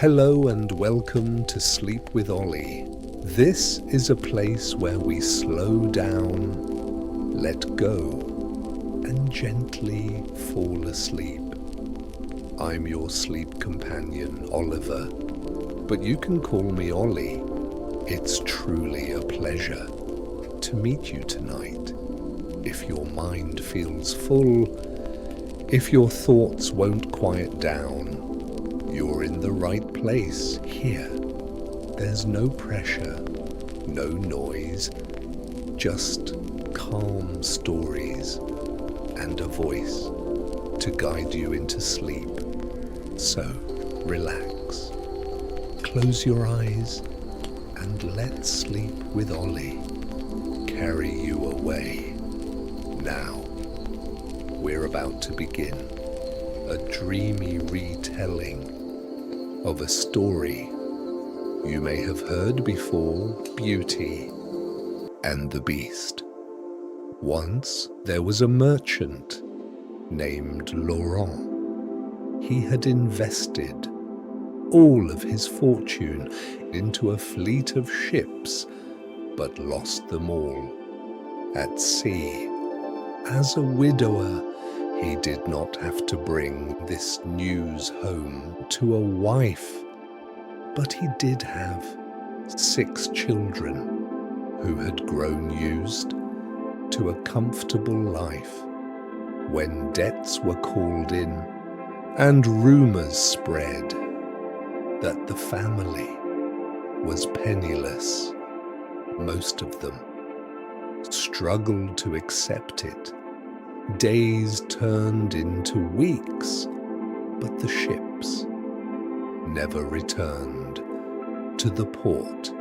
Hello and welcome to Sleep with Ollie. This is a place where we slow down, let go, and gently fall asleep. I'm your sleep companion, Oliver, but you can call me Ollie. It's truly a pleasure to meet you tonight. If your mind feels full, if your thoughts won't quiet down, you're in the right place here. There's no pressure, no noise, just calm stories and a voice to guide you into sleep. So relax, close your eyes, and let Sleep with Ollie carry you away. Now, we're about to begin a dreamy retelling of a story you may have heard before, Beauty and the Beast. Once there was a merchant named Laurent. He had invested all of his fortune into a fleet of ships, but lost them all at sea. As a widower, he did not have to bring this news home to a wife, but he did have 6 children who had grown used to a comfortable life when debts were called in and rumors spread that the family was penniless. Most of them struggled to accept it. Days turned into weeks, but the ships never returned to the port.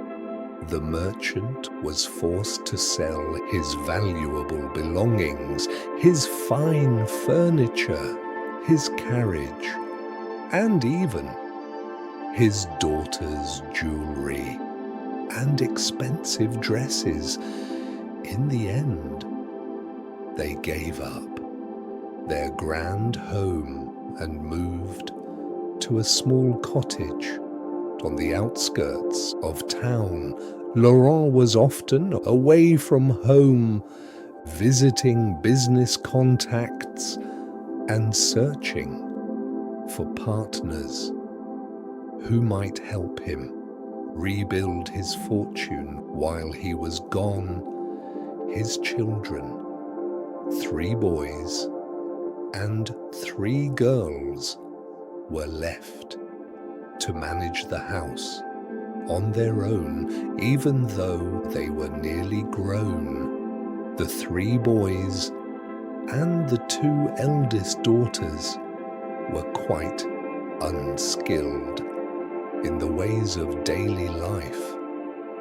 The merchant was forced to sell his valuable belongings, his fine furniture, his carriage, and even his daughter's jewelry and expensive dresses. In the end, they gave up their grand home and moved to a small cottage on the outskirts of town. Laurent was often away from home, visiting business contacts and searching for partners who might help him rebuild his fortune while he was gone. His children, 3 boys and 3 girls, were left to manage the house on their own, even though they were nearly grown. The 3 boys and the 2 eldest daughters were quite unskilled in the ways of daily life.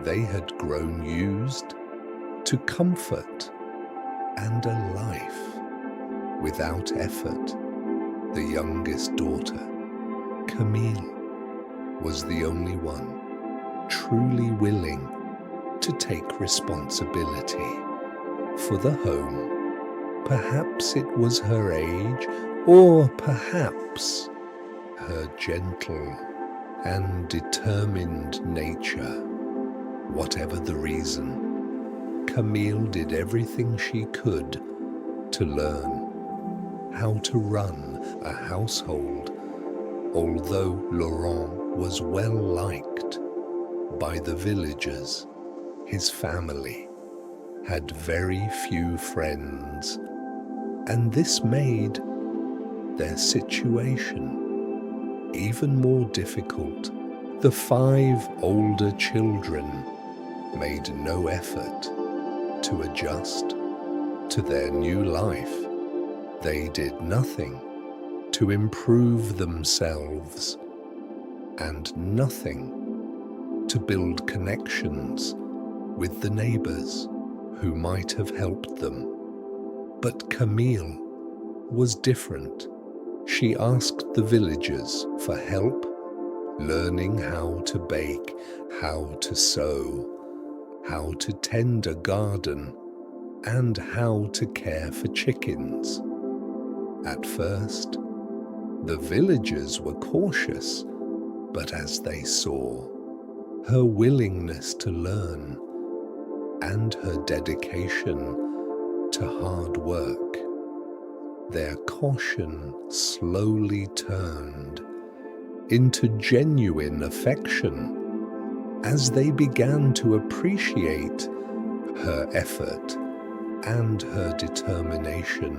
They had grown used to comfort and a life without effort. The youngest daughter, Camille, was the only one truly willing to take responsibility for the home. Perhaps it was her age, or perhaps her gentle and determined nature. Whatever the reason, Camille did everything she could to learn how to run a household. Although Laurent was well liked by the villagers, his family had very few friends, and this made their situation even more difficult. The 5 older children made no effort to adjust to their new life. They did nothing to improve themselves and nothing to build connections with the neighbors who might have helped them. But Camille was different. She asked the villagers for help, learning how to bake, how to sew, how to tend a garden, and how to care for chickens. At first, the villagers were cautious, But as they saw her willingness to learn and her dedication to hard work, their caution slowly turned into genuine affection as they began to appreciate her effort and her determination.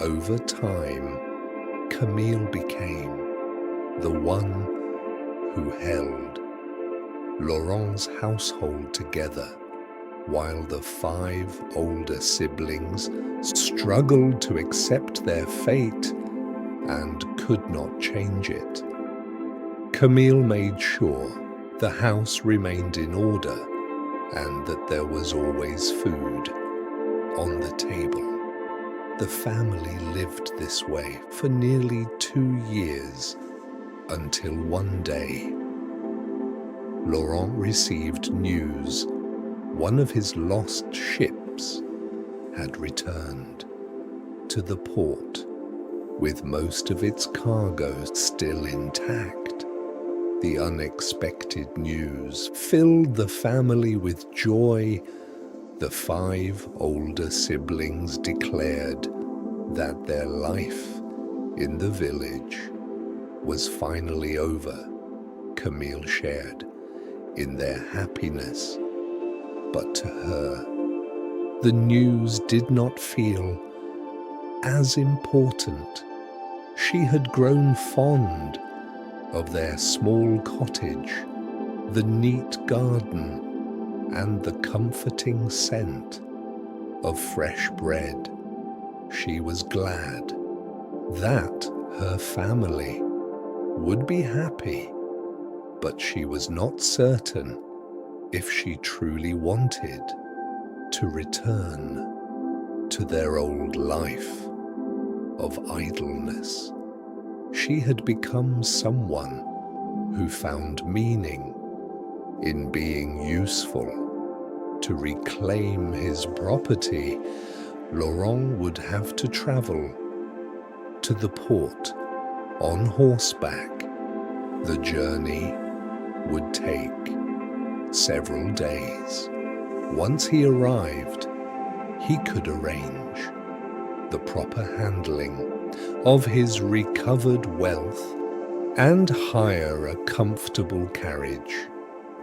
Over time, Camille became the one who held Laurent's household together, while the 5 older siblings struggled to accept their fate and could not change it. Camille made sure the house remained in order and that there was always food on the table. The family lived this way for nearly 2 years, until one day, Laurent received news one of his lost ships had returned to the port with most of its cargo still intact. The unexpected news filled the family with joy. The 5 older siblings declared that their life in the village was finally over. Camille shared in their happiness, but to her, the news did not feel as important. She had grown fond of their small cottage, the neat garden, and the comforting scent of fresh bread. She was glad that her family would be happy, but she was not certain if she truly wanted to return to their old life of idleness. She had become someone who found meaning in being useful. To reclaim his property, Laurent would have to travel to the port on horseback. The journey would take several days. Once he arrived, he could arrange the proper handling of his recovered wealth and hire a comfortable carriage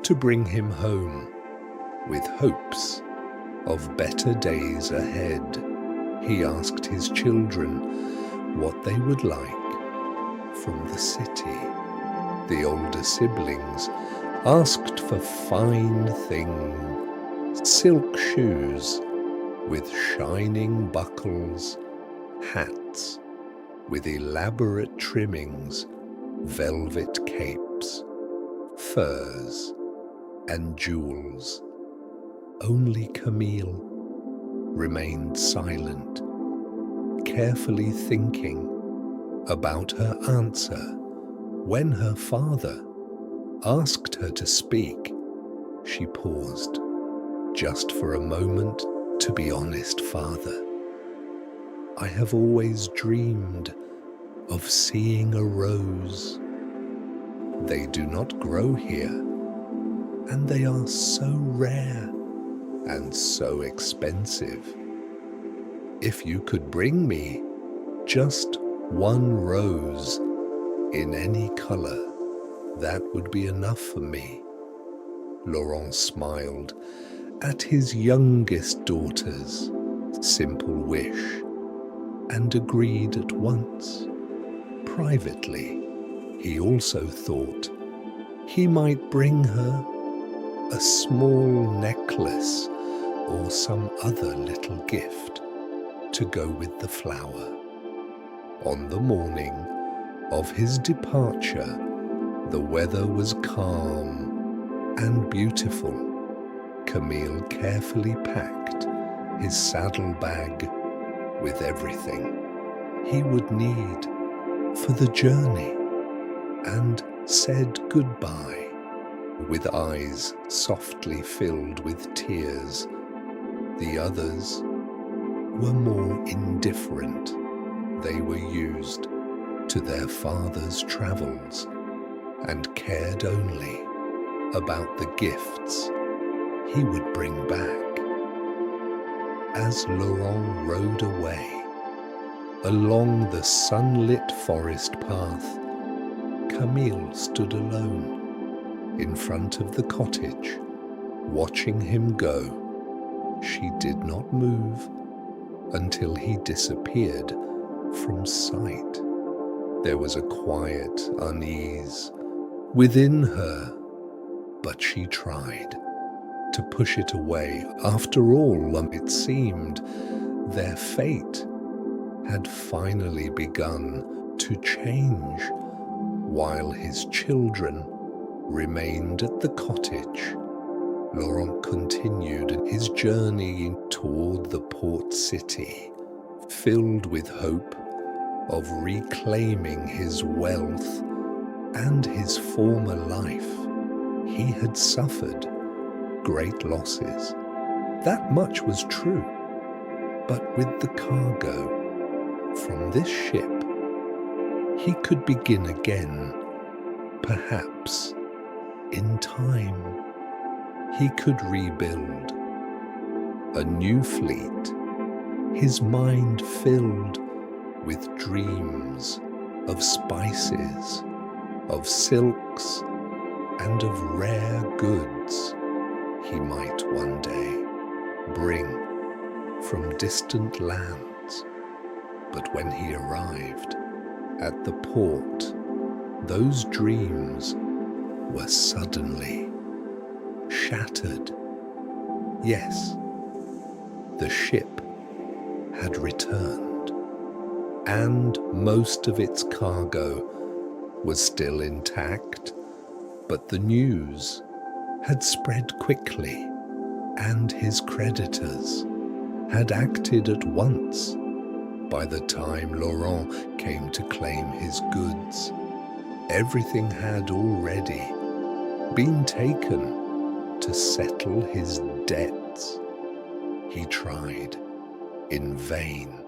to bring him home, with hopes of better days ahead. He asked his children what they would like from the city. The older siblings asked for fine things: silk shoes with shining buckles, hats with elaborate trimmings, velvet capes, furs, and jewels. Only Camille remained silent, carefully thinking about her answer. When her father asked her to speak, she paused just for a moment. To be honest, Father, I have always dreamed of seeing a rose. They do not grow here, and they are so rare and so expensive. If you could bring me just one rose in any color, that would be enough for me. Laurent smiled at his youngest daughter's simple wish and agreed at once. Privately, he also thought he might bring her a small necklace or some other little gift to go with the flower. On the morning of his departure, the weather was calm and beautiful. Camille carefully packed his saddlebag with everything he would need for the journey and said goodbye with eyes softly filled with tears. The others were more indifferent. They were used to their father's travels and cared only about the gifts he would bring back. As Laurent rode away along the sunlit forest path, Camille stood alone in front of the cottage, watching him go. She did not move until he disappeared from sight. There was a quiet unease within her, but she tried to push it away. After all, it seemed their fate had finally begun to change while his children remained at the cottage. Laurent continued his journey toward the port city, filled with hope of reclaiming his wealth and his former life. He had suffered great losses. That much was true. But with the cargo from this ship, he could begin again. Perhaps in time, he could rebuild a new fleet, his mind filled with dreams of spices, of silks, and of rare goods he might one day bring from distant lands. But when he arrived at the port, those dreams were suddenly shattered. Yes, the ship had returned, and most of its cargo was still intact, but the news had spread quickly, and his creditors had acted at once. By the time Laurent came to claim his goods, everything had already been taken to settle his debts. He tried in vain,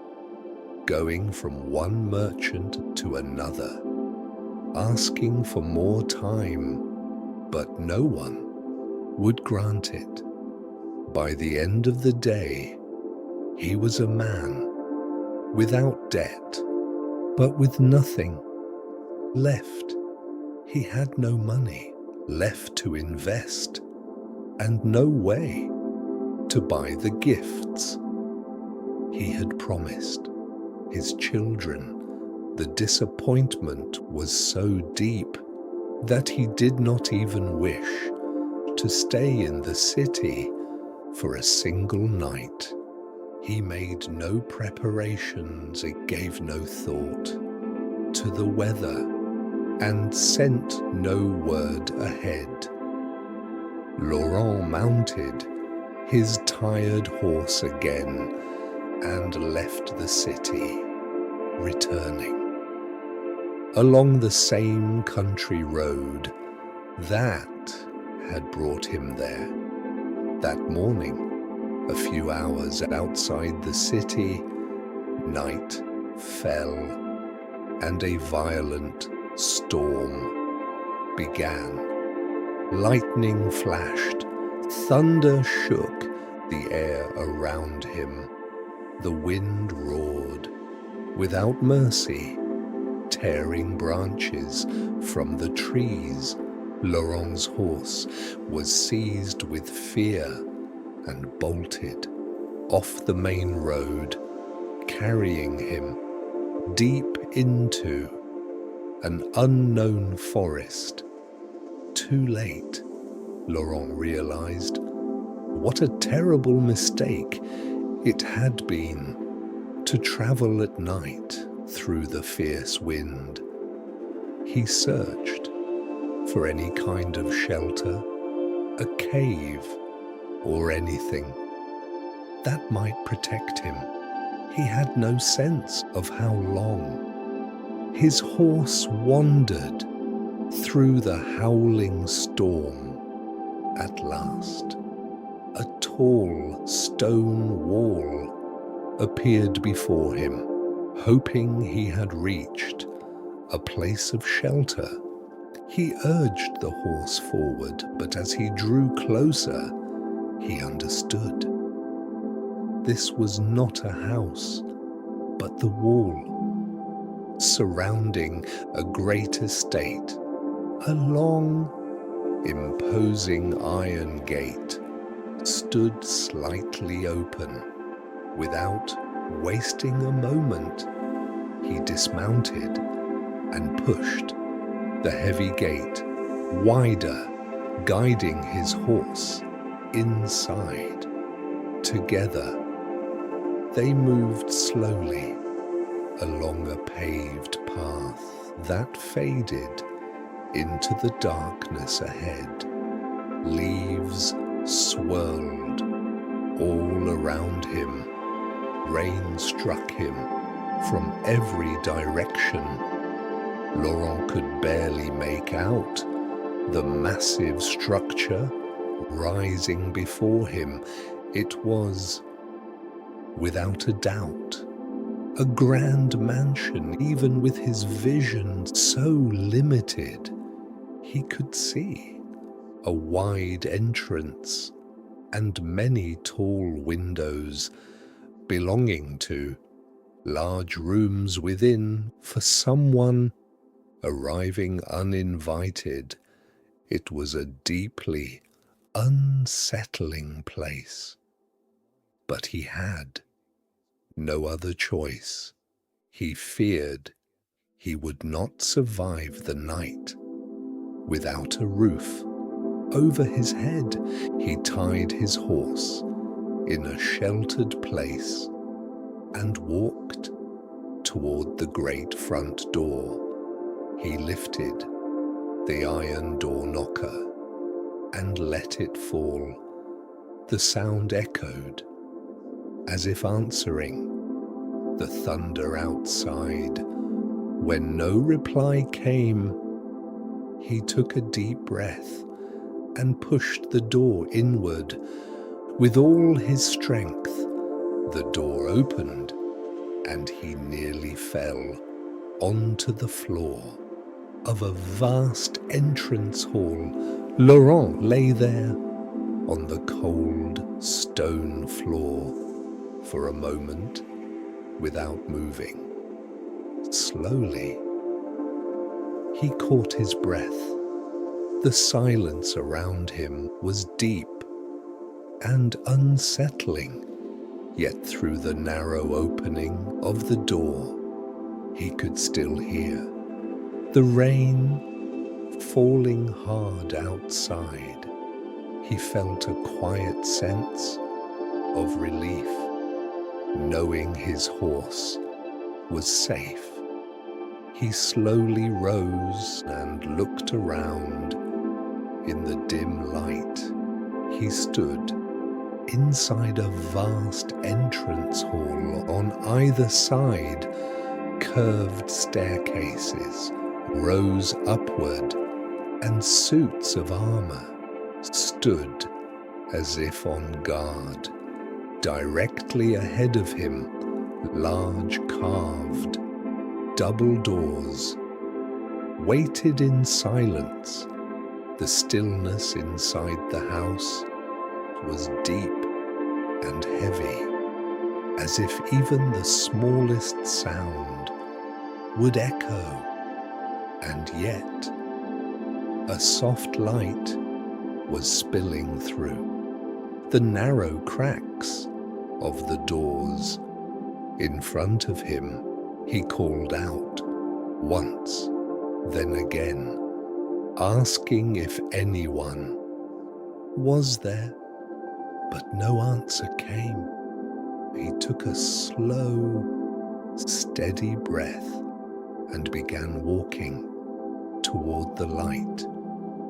going from one merchant to another, asking for more time, but no one would grant it. By the end of the day, he was a man without debt, but with nothing left. He had no money left to invest, and no way to buy the gifts he had promised his children. The disappointment was so deep that he did not even wish to stay in the city for a single night. He made no preparations, it gave no thought to the weather, and sent no word ahead. Laurent mounted his tired horse again and left the city, returning along the same country road that had brought him there. That morning, a few hours outside the city, night fell and a violent storm began. Lightning flashed, thunder shook the air around him. The wind roared without mercy, tearing branches from the trees. Laurent's horse was seized with fear and bolted off the main road, carrying him deep into an unknown forest. Too late, Laurent realized what a terrible mistake it had been to travel at night through the fierce wind. He searched for any kind of shelter, a cave, or anything that might protect him. He had no sense of how long. His horse wandered through the howling storm. At last, a tall stone wall appeared before him. Hoping he had reached a place of shelter, He urged the horse forward, but as he drew closer, he understood. This was not a house, but the wall, surrounding a great estate. A long, imposing iron gate stood slightly open. Without wasting a moment, he dismounted and pushed the heavy gate wider, guiding his horse inside. Together, they moved slowly along a paved path that faded into the darkness ahead. Leaves swirled all around him. Rain struck him from every direction. Laurent could barely make out the massive structure rising before him. It was, without a doubt, a grand mansion. Even with his vision so limited, he could see a wide entrance and many tall windows belonging to large rooms within. For someone arriving uninvited, it was a deeply unsettling place. But he had no other choice. He feared he would not survive the night. Without a roof over his head, he tied his horse in a sheltered place and walked toward the great front door. He lifted the iron door knocker and let it fall. The sound echoed as if answering the thunder outside. When no reply came, he took a deep breath and pushed the door inward. With all his strength, the door opened and he nearly fell onto the floor of a vast entrance hall. Laurent lay there on the cold stone floor for a moment without moving. Slowly, he caught his breath. The silence around him was deep and unsettling, yet through the narrow opening of the door, he could still hear the rain falling hard outside. He felt a quiet sense of relief, knowing his horse was safe. He slowly rose and looked around. In the dim light, he stood inside a vast entrance hall. On either side, curved staircases rose upward, and suits of armor stood as if on guard. Directly ahead of him, large carved double doors waited in silence. The stillness inside the house was deep and heavy, as if even the smallest sound would echo. And yet, a soft light was spilling through the narrow cracks of the doors. In front of him, he called out once, then again, asking if anyone was there, but no answer came. He took a slow, steady breath and began walking toward the light.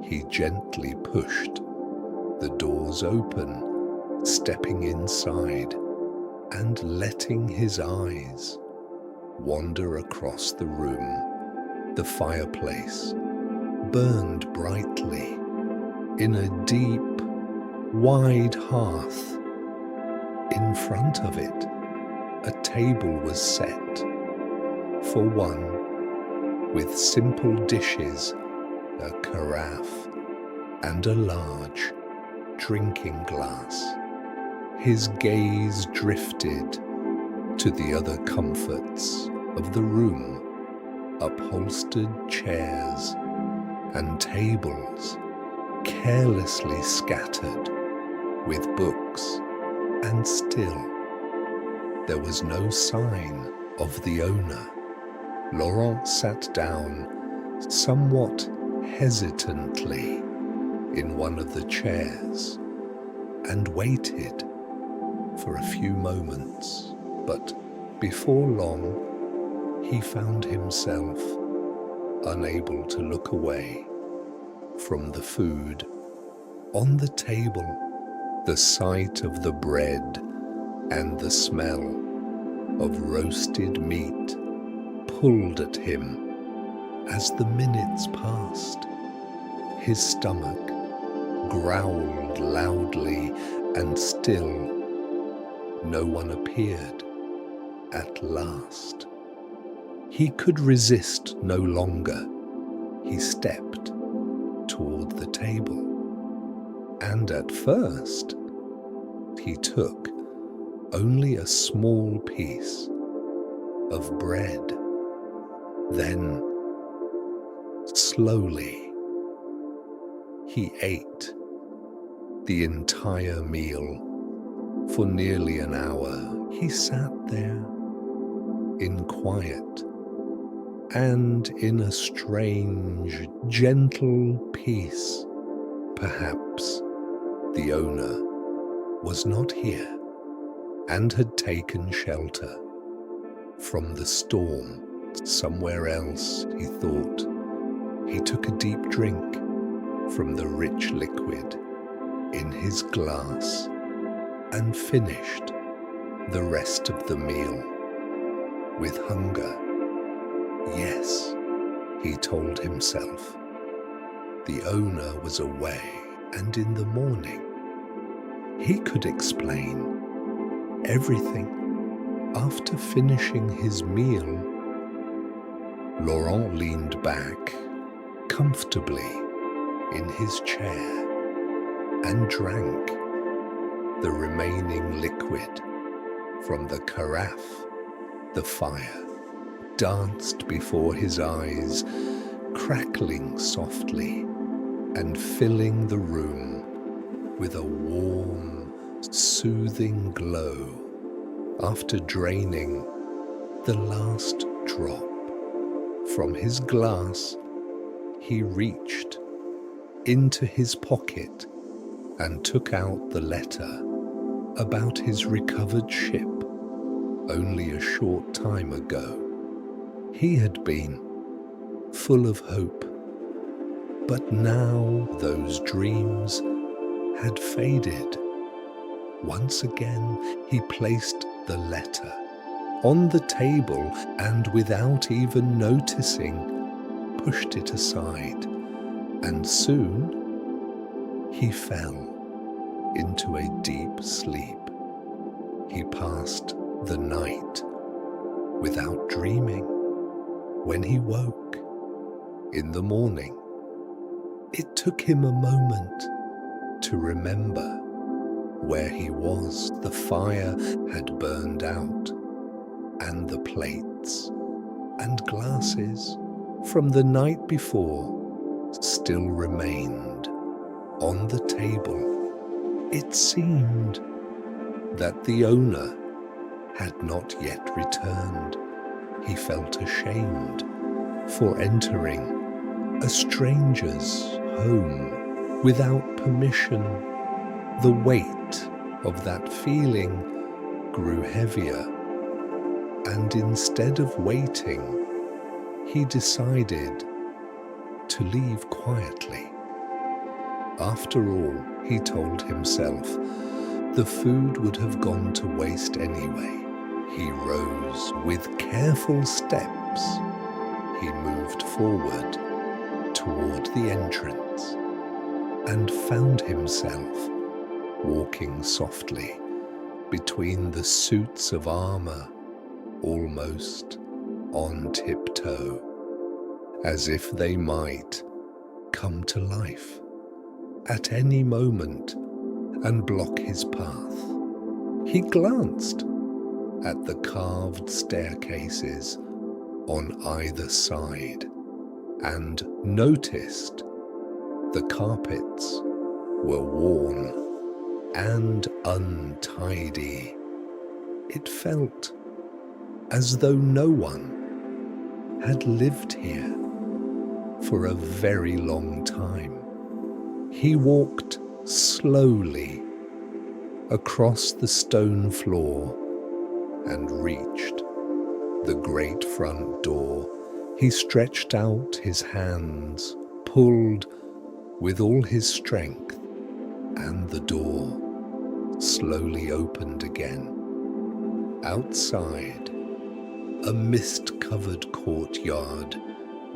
He gently pushed the doors open, stepping inside and letting his eyes wander across the room. The fireplace burned brightly in a deep, wide hearth. In front of it, a table was set for one, with simple dishes a carafe, and a large drinking glass. His gaze drifted to the other comforts of the room, upholstered chairs and tables carelessly scattered with books, and still there was no sign of the owner. Laurent sat down somewhat hesitantly in one of the chairs and waited for a few moments, but before long he found himself unable to look away from the food on the table. The sight of the bread and the smell of roasted meat pulled at him as the minutes passed. His stomach growled loudly, and still no one appeared. At last, he could resist no longer. He stepped toward the table, and at first he took only a small piece of bread. Then, slowly, he ate the entire meal. For nearly an hour, he sat there in quiet and in a strange, gentle peace. Perhaps the owner was not here and had taken shelter from the storm somewhere else, he thought. He took a deep drink from the rich liquid in his glass and finished the rest of the meal with hunger. Yes, he told himself, the owner was away, and in the morning he could explain everything. After finishing his meal, Laurent leaned back comfortably in his chair and drank the remaining liquid from the carafe. The fire danced before his eyes, crackling softly and filling the room with a warm, soothing glow. After draining the last drop from his glass, he reached into his pocket and took out the letter about his recovered ship. Only a short time ago, he had been full of hope, but now those dreams had faded. Once again, he placed the letter on the table and, without even noticing, pushed it aside, and soon he fell into a deep sleep. He passed the night without dreaming. When he woke in the morning, it took him a moment to remember where he was. The fire had burned out, and the plates and glasses from the night before still remained on the table. It seemed that the owner had not yet returned. He felt ashamed for entering a stranger's home without permission. The weight of that feeling grew heavier, and instead of waiting, he decided to leave quietly. After all, he told himself, the food would have gone to waste anyway. He rose with careful steps. He moved forward toward the entrance and found himself walking softly between the suits of armor, almost on tiptoe, as if they might come to life at any moment and block his path. He glanced at the carved staircases on either side and noticed the carpets were worn and untidy. It felt as though no one had lived here for a very long time. He walked slowly across the stone floor and reached the great front door. He stretched out his hands, pulled with all his strength, and the door slowly opened again. Outside, a mist-covered courtyard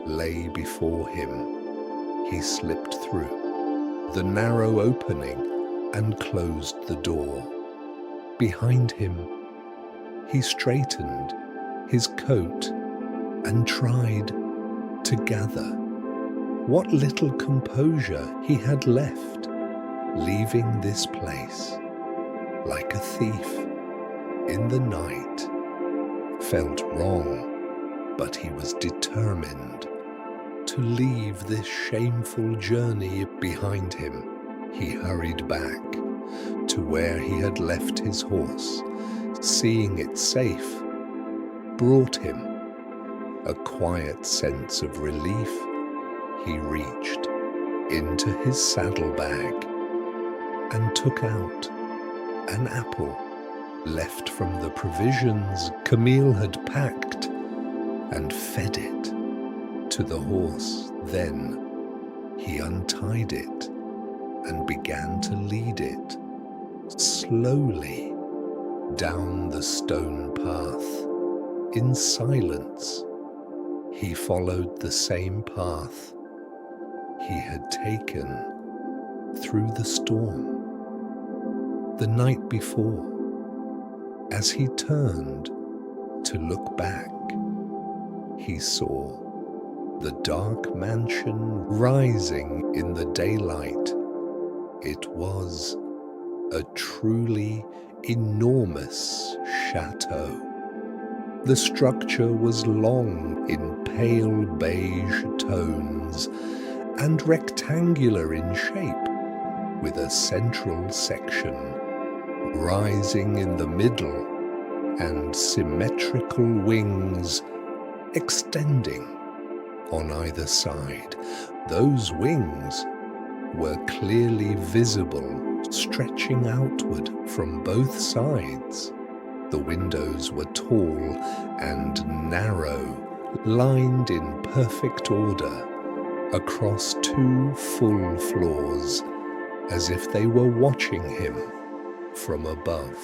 lay before him. He slipped through the narrow opening and closed the door. Behind him, he straightened his coat and tried to gather what little composure he had left, leaving this place like a thief in the night. Felt wrong, but he was determined to leave this shameful journey behind him. He hurried back to where he had left his horse. Seeing it safe brought him a quiet sense of relief. He reached into his saddlebag and took out an apple left from the provisions Camille had packed and fed it to the horse. Then he untied it and began to lead it slowly down the stone path. In silence, he followed the same path he had taken through the storm the night before. As he turned to look back, he saw the dark mansion rising in the daylight. It was a truly enormous chateau. The structure was long in pale beige tones and rectangular in shape, with a central section rising in the middle and symmetrical wings extending on either side. Those wings were clearly visible, stretching outward from both sides. The windows were tall and narrow, lined in perfect order across 2 full floors, as if they were watching him from above.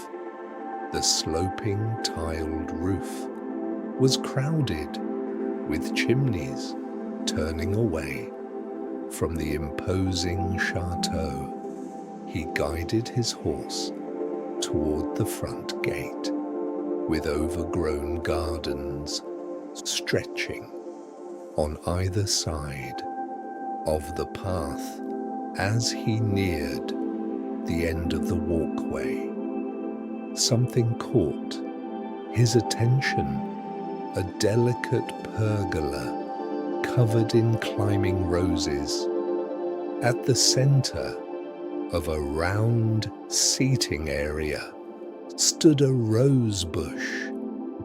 The sloping tiled roof was crowded with chimneys turning away from the imposing chateau. He guided his horse toward the front gate, with overgrown gardens stretching on either side of the path. As he neared the end of the walkway, something caught his attention: a delicate pergola covered in climbing roses. At the center of a round seating area stood a rose bush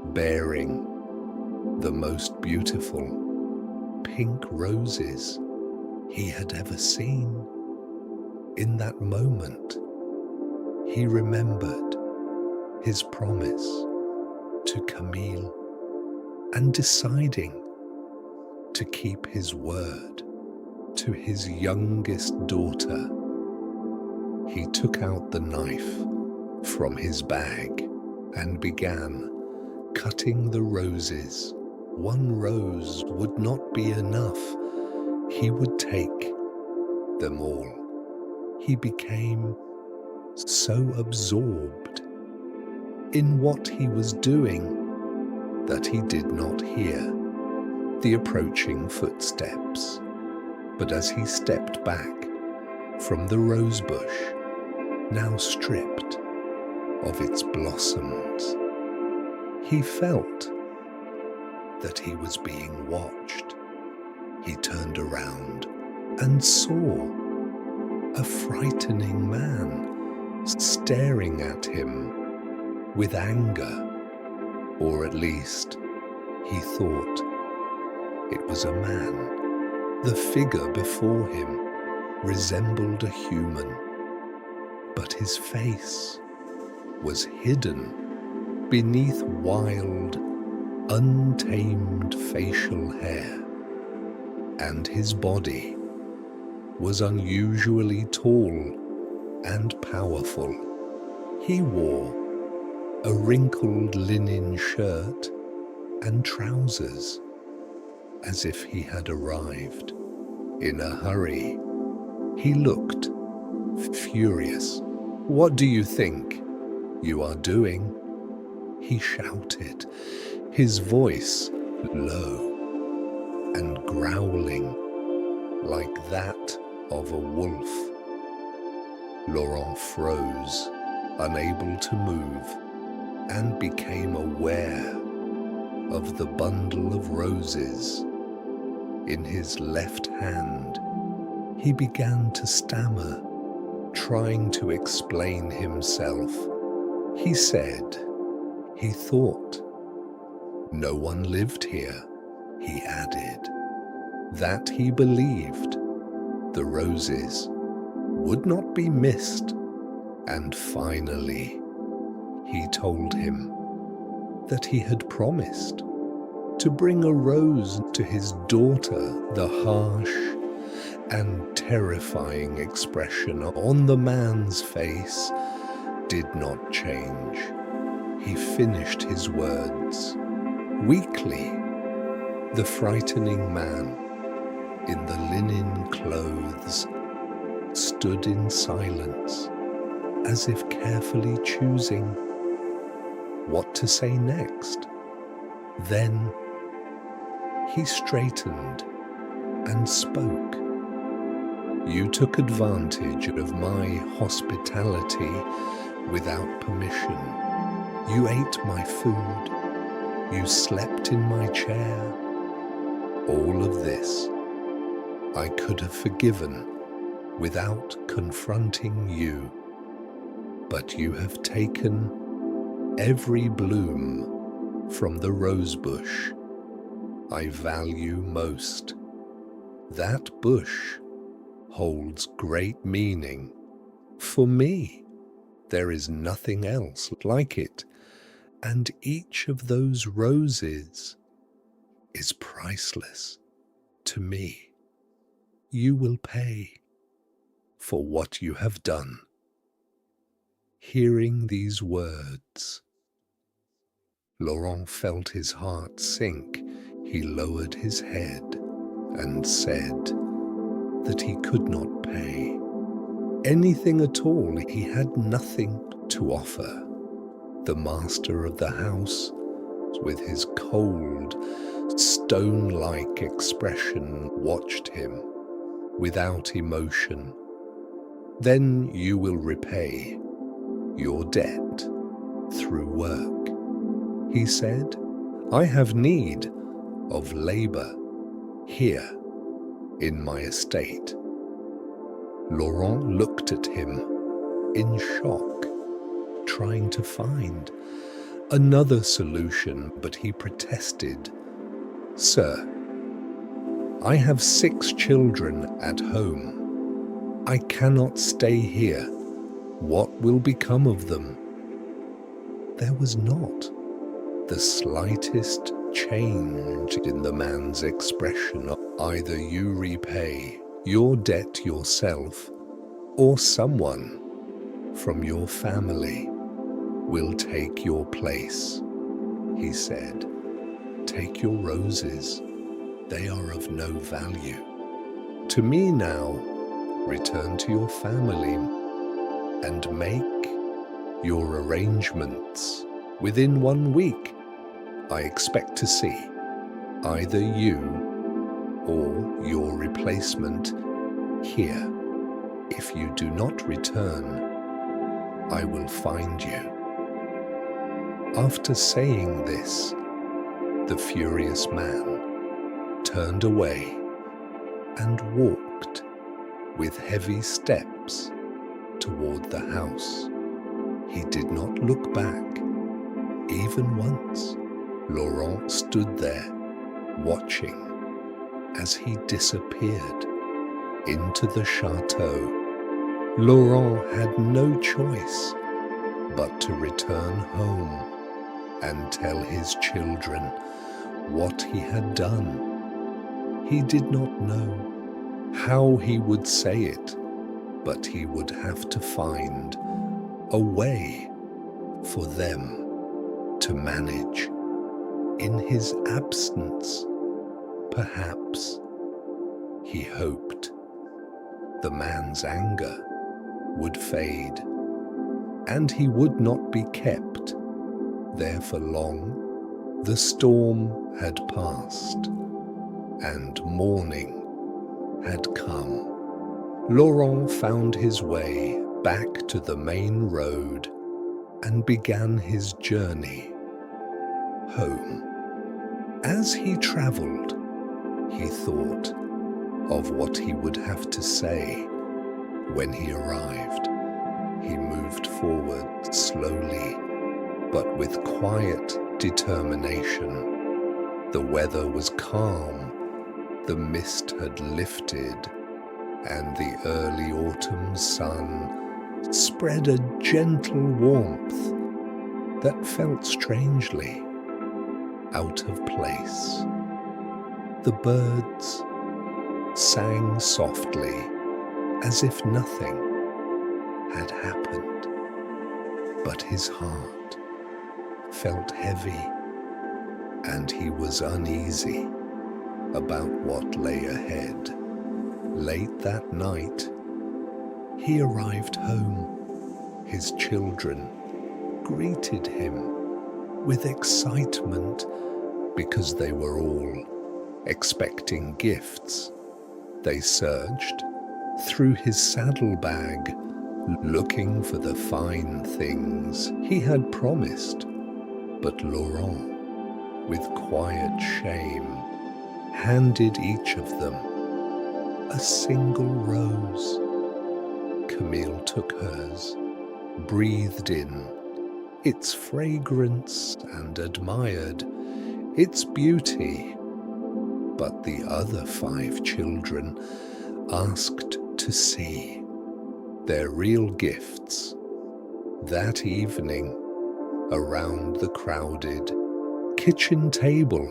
bearing the most beautiful pink roses he had ever seen. In that moment, he remembered his promise to Camille and deciding to keep his word to his youngest daughter. He took out the knife from his bag and began cutting the roses. One rose would not be enough. He would take them all. He became so absorbed in what he was doing that he did not hear the approaching footsteps. But as he stepped back from the rose bush, now stripped of its blossoms, he felt that he was being watched. He turned around and saw a frightening man staring at him with anger, or at least he thought it was a man. The figure before him resembled a human, but his face was hidden beneath wild, untamed facial hair, and his body was unusually tall and powerful. He wore a wrinkled linen shirt and trousers, as if he had arrived in a hurry. He looked furious. "What do you think you are doing?" he shouted, his voice low and growling like that of a wolf. Laurent froze, unable to move, and became aware of the bundle of roses in his left hand. He began to stammer, trying to explain himself. He said he thought no one lived here, he added, that he believed the roses would not be missed, and finally he told him that he had promised to bring a rose to his daughter. The harsh and terrifying expression on the man's face did not change. He finished his words weakly. The frightening man in the linen clothes stood in silence, as if carefully choosing what to say next. Then he straightened and spoke. "You took advantage of my hospitality without permission. You ate my food. You slept in my chair. All of this I could have forgiven without confronting you. But you have taken every bloom from the rose bush I value most. That bush holds great meaning for me. There is nothing else like it, and each of those roses is priceless to me. You will pay for what you have done." Hearing these words, Laurent felt his heart sink. He lowered his head and said that he could not pay anything at all. He had nothing to offer. The master of the house, with his cold, stone-like expression, watched him without emotion. "Then you will repay your debt through work," he said. "I have need of labor here in my estate." Laurent looked at him in shock, trying to find another solution, but he protested. "Sir, I have 6 children at home. I cannot stay here. What will become of them?" There was not the slightest change in the man's expression. "Either you repay your debt yourself, or someone from your family will take your place," he said. "Take your roses. They are of no value to me now. Return to your family and make your arrangements. Within 1 week, I expect to see either you or your replacement here. If you do not return, I will find you." After saying this, the furious man turned away and walked with heavy steps toward the house. He did not look back, even once. Laurent stood there, watching as he disappeared into the chateau. Laurent had no choice but to return home and tell his children what he had done. He did not know how he would say it, but he would have to find a way for them to manage in his absence. Perhaps, he hoped, the man's anger would fade and he would not be kept there for long. The storm had passed and morning had come. Laurent found his way back to the main road and began his journey home. As he traveled, he thought of what he would have to say when he arrived. He moved forward slowly, but with quiet determination. The weather was calm, the mist had lifted, and the early autumn sun spread a gentle warmth that felt strangely out of place. The birds sang softly as if nothing had happened, but his heart felt heavy and he was uneasy about what lay ahead. Late that night, he arrived home. His children greeted him with excitement because they were all expecting gifts. They searched through his saddlebag, looking for the fine things he had promised. But Laurent, with quiet shame, handed each of them a single rose. Camille took hers, breathed in its fragrance and admired its beauty. But the other 5 children asked to see their real gifts. That evening, around the crowded kitchen table,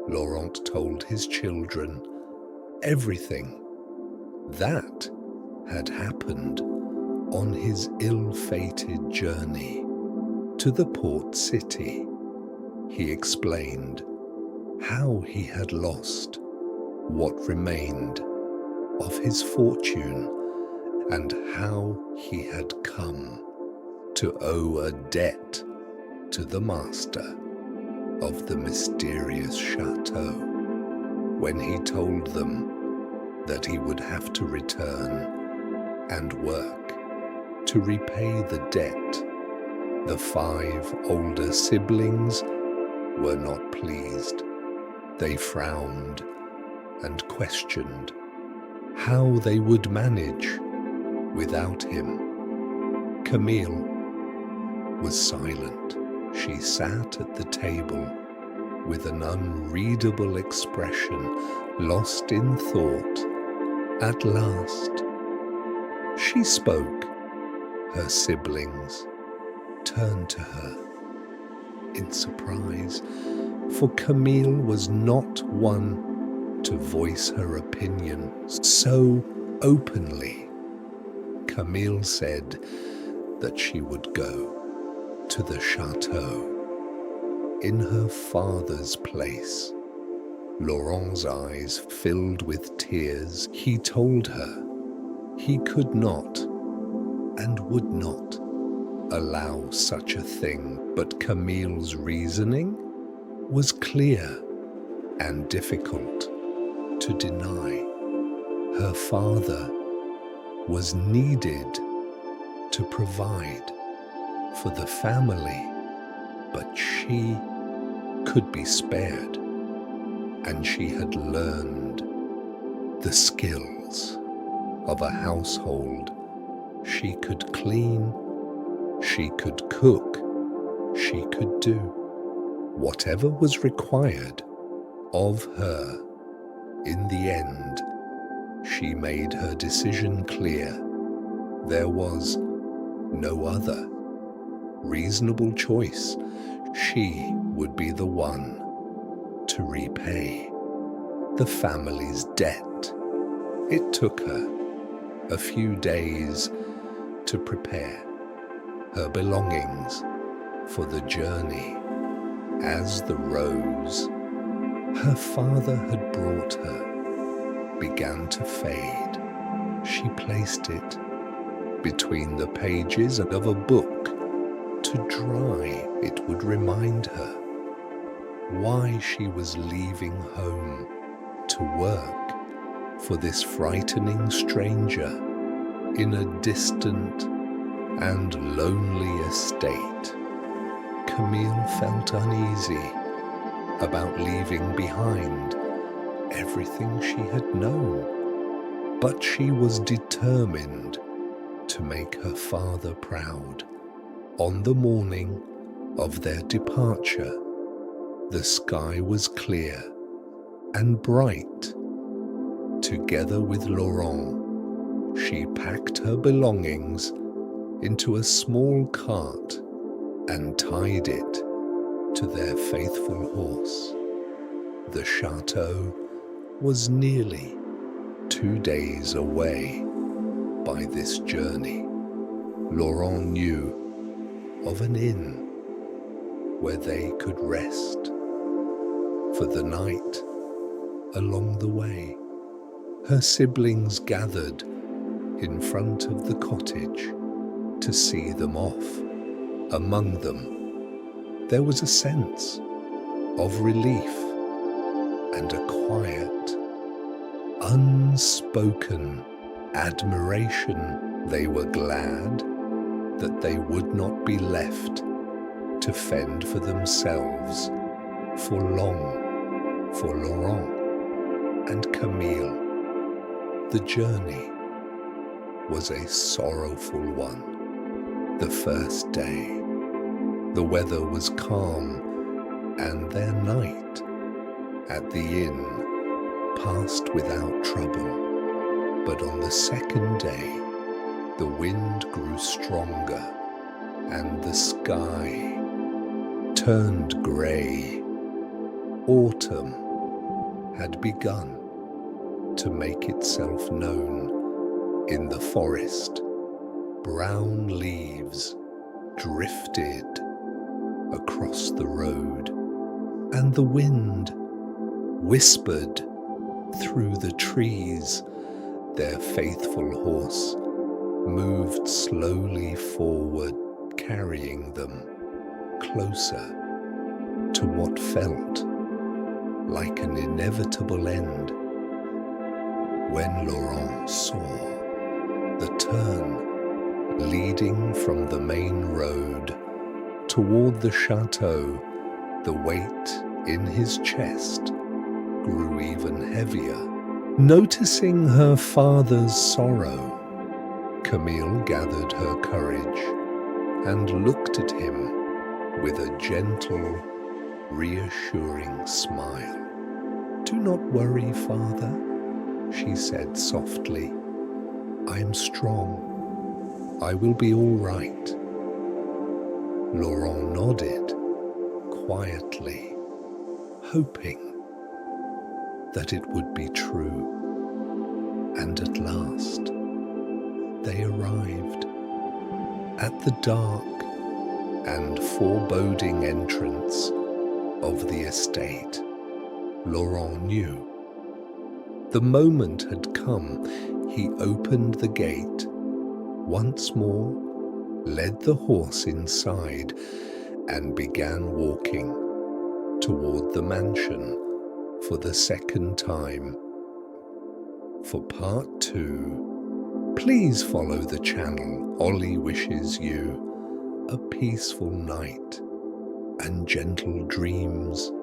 Laurent told his children everything that had happened on his ill-fated journey to the port city. He explained how he had lost what remained of his fortune and how he had come to owe a debt to the master of the mysterious chateau. When he told them that he would have to return and work to repay the debt, the 5 older siblings were not pleased. They frowned and questioned how they would manage without him. Camille was silent. She sat at the table with an unreadable expression, lost in thought. At last, she spoke. Her siblings turned to her in surprise, for Camille was not one to voice her opinion so openly. Camille said that she would go to the chateau in her father's place. Laurent's eyes filled with tears. He told her he could not and would not allow such a thing, but Camille's reasoning was clear and difficult. to deny. Her father was needed to provide for the family, but she could be spared, and she had learned the skills of a household. She could clean, she could cook, she could do whatever was required of her. In the end, she made her decision clear. There was no other reasonable choice. She would be the one to repay the family's debt. It took her a few days to prepare her belongings for the journey. As the rose her father had brought her began to fade, she placed it between the pages of a book to dry. It would remind her why she was leaving home to work for this frightening stranger in a distant and lonely estate. Camille felt uneasy about leaving behind everything she had known, but she was determined to make her father proud. On the morning of their departure, the sky was clear and bright. Together with Laurent, she packed her belongings into a small cart and tied it to their faithful horse. The chateau was nearly 2 days away by this journey. Laurent knew of an inn where they could rest for the night. Along the way, her siblings gathered in front of the cottage to see them off. Among them, there was a sense of relief and a quiet, unspoken admiration. They were glad that they would not be left to fend for themselves for long. For Laurent and Camille, the journey was a sorrowful one. The first day, the weather was calm, and their night at the inn passed without trouble. But on the second day, the wind grew stronger, and the sky turned grey. Autumn had begun to make itself known in the forest. Brown leaves drifted across the road, and the wind whispered through the trees. Their faithful horse moved slowly forward, carrying them closer to what felt like an inevitable end. When Laurent saw the turn leading from the main road toward the chateau, the weight in his chest grew even heavier. Noticing her father's sorrow, Camille gathered her courage and looked at him with a gentle, reassuring smile. "Do not worry, father," she said softly. "I am strong. I will be all right." Laurent nodded quietly, hoping that it would be true. And at last, they arrived at the dark and foreboding entrance of the estate. Laurent knew the moment had come. He opened the gate once more, led the horse inside, and began walking toward the mansion for the second time. For part 2, please follow the channel. Ollie wishes you a peaceful night and gentle dreams.